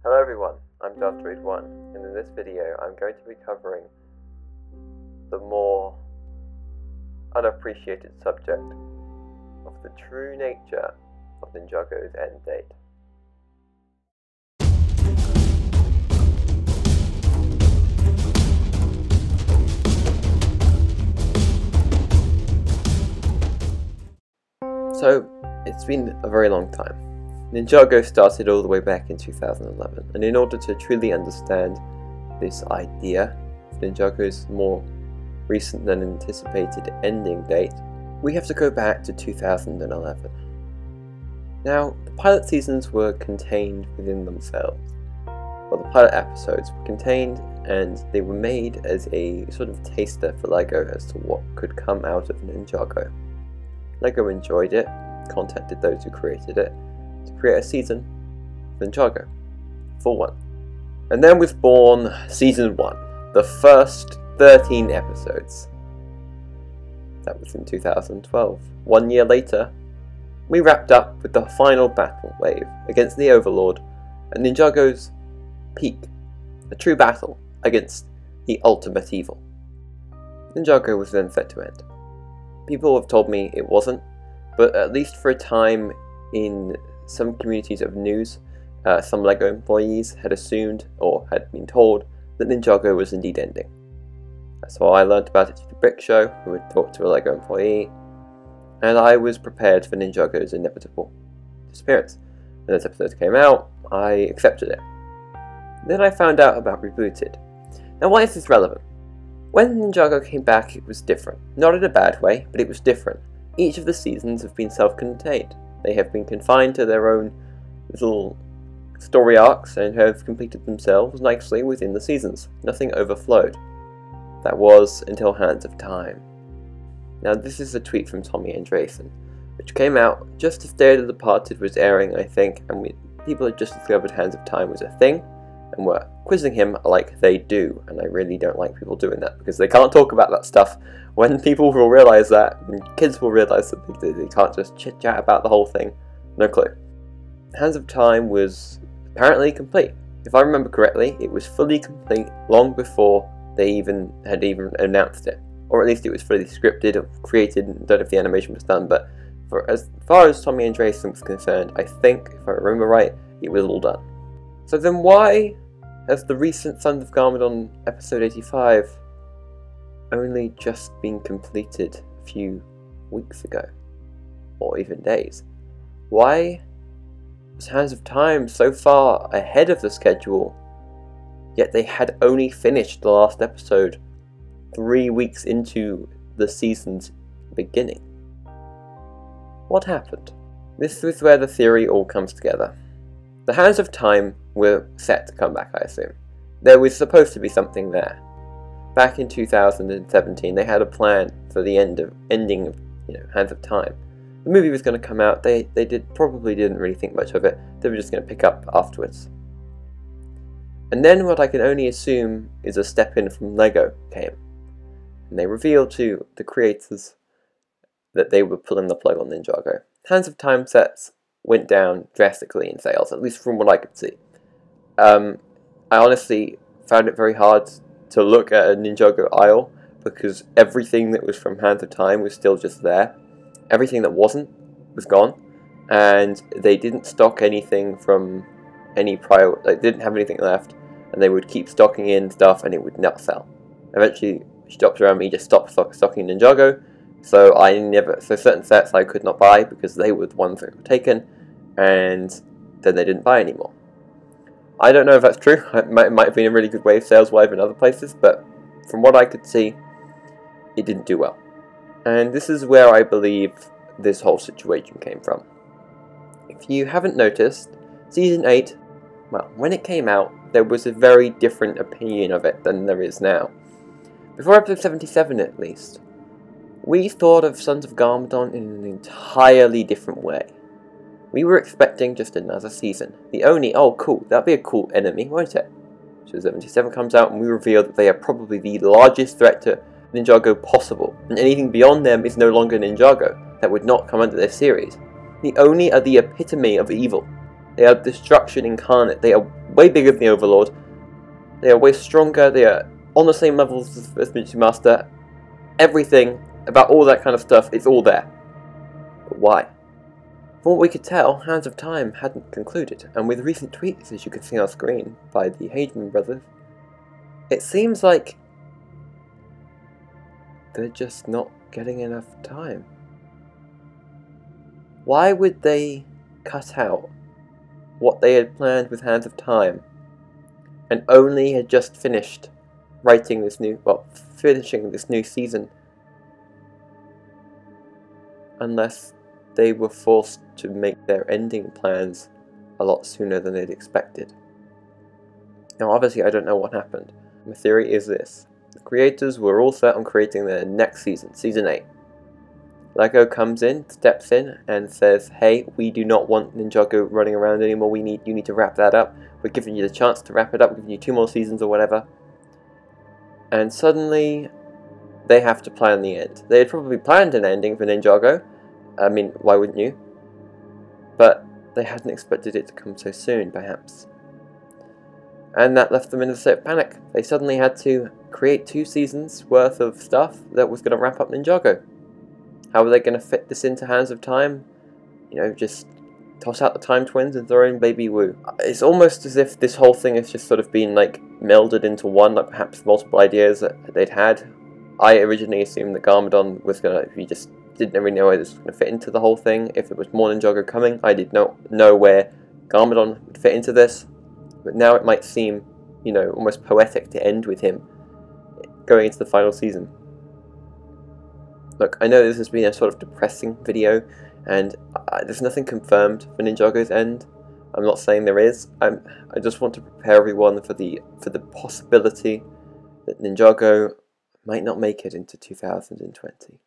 Hello everyone, I'm Untitled, and in this video I'm going to be covering the more unappreciated subject of the true nature of Ninjago's end date. So, it's been a very long time. Ninjago started all the way back in 2011, and in order to truly understand this idea of Ninjago's more recent than anticipated ending date, we have to go back to 2011. Now, the pilot seasons were contained within themselves. Well, the pilot episodes were contained, and they were made as a sort of taster for LEGO as to what could come out of Ninjago. LEGO enjoyed it, contacted those who created it, to create a season of Ninjago, full one. And then was born Season 1, the first 13 episodes. That was in 2012. 1 year later, we wrapped up with the final battle wave against the Overlord at Ninjago's peak, a true battle against the ultimate evil. Ninjago was then set to end. People have told me it wasn't, but at least for a time in some communities of news, some LEGO employees had assumed or had been told that Ninjago was indeed ending. That's how I learned about it through the Brick Show, who had talked to a LEGO employee, and I was prepared for Ninjago's inevitable disappearance. When those episodes came out, I accepted it. Then I found out about Rebooted. Now, why is this relevant? When Ninjago came back, it was different. Not in a bad way, but it was different. Each of the seasons have been self-contained. They have been confined to their own little story arcs and have completed themselves nicely within the seasons. Nothing overflowed. That was until Hands of Time. Now, this is a tweet from Tommy Andreessen, which came out just as Day of the Departed was airing, I think, and people had just discovered Hands of Time was a thing, and were quizzing him like they do, and I really don't like people doing that, because they can't talk about that stuff. When people will realise that, and kids will realise that they can't just chit-chat about the whole thing, no clue. Hands of Time was apparently complete. If I remember correctly, it was fully complete long before they had even announced it. Or at least it was fully scripted or created, and don't know if the animation was done, but as far as Tommy Andreessen was concerned, I think, if I remember right, it was all done. So then why has the recent Sons of Garmadon episode 85 only just been completed a few weeks ago? Or even days? Why was Hands of Time so far ahead of the schedule, yet they had only finished the last episode 3 weeks into the season's beginning? What happened? This is where the theory all comes together. The Hands of Time were set to come back, I assume. There was supposed to be something there. Back in 2017, they had a plan for the ending of Hands of Time. The movie was going to come out. They probably didn't really think much of it. They were just going to pick up afterwards. And then what I can only assume is a step in from LEGO came, and they revealed to the creators that they were pulling the plug on Ninjago. Hands of Time sets went down drastically in sales, at least from what I could see. I honestly found it very hard to look at a Ninjago aisle, because everything that was from Hands of Time was still just there. Everything that wasn't was gone, and they didn't stock anything from any prior, they didn't have anything left, and they would keep stocking in stuff and it would not sell. Eventually, shops around me just stopped stocking Ninjago, so certain sets I could not buy because they were the ones that were taken, and then they didn't buy anymore. I don't know if that's true. It might have been a really good wave sales-wise in other places, but from what I could see, it didn't do well. And this is where I believe this whole situation came from. If you haven't noticed, Season 8, well, when it came out, there was a very different opinion of it than there is now. Before episode 77 at least, we thought of Sons of Garmadon in an entirely different way. We were expecting just another season. The Oni, oh cool, that'd be a cool enemy, won't it? So 77 comes out and we reveal that they are probably the largest threat to Ninjago possible, and anything beyond them is no longer Ninjago. That would not come under this series. The Oni are the epitome of evil. They are destruction incarnate. They are way bigger than the Overlord. They are way stronger. They are on the same levels as Military Master. Everything about all that kind of stuff, it's all there. But why? From what we could tell, Hands of Time hadn't concluded, and with recent tweets, as you can see on screen, by the Hageman brothers, it seems like they're just not getting enough time. Why would they cut out what they had planned with Hands of Time and only had just finished writing this finishing this new season, unless they were forced to make their ending plans a lot sooner than they'd expected? Now obviously I don't know what happened. My theory is this: the creators were all set on creating their next season, Season 8. Lego comes in, steps in, and says, hey, we do not want Ninjago running around anymore, you need to wrap that up. We're giving you the chance to wrap it up, we're giving you 2 more seasons or whatever. And suddenly, they have to plan the end. They had probably planned an ending for Ninjago. I mean, why wouldn't you? But they hadn't expected it to come so soon, perhaps. And that left them in a state of panic. They suddenly had to create 2 seasons worth of stuff that was going to wrap up Ninjago. How are they going to fit this into Hands of Time? You know, just toss out the Time Twins and throw in Baby Wu. It's almost as if this whole thing has just sort of been like melded into one, like perhaps multiple ideas that they'd had. I originally assumed that Garmadon was going to, we just didn't really know where this was going to fit into the whole thing. If it was more Ninjago coming, I did not know where Garmadon would fit into this. But now it might seem, you know, almost poetic to end with him going into the final season. Look, I know this has been a sort of depressing video, and there's nothing confirmed for Ninjago's end. I'm not saying there is. I just want to prepare everyone for the possibility that Ninjago might not make it into 2020.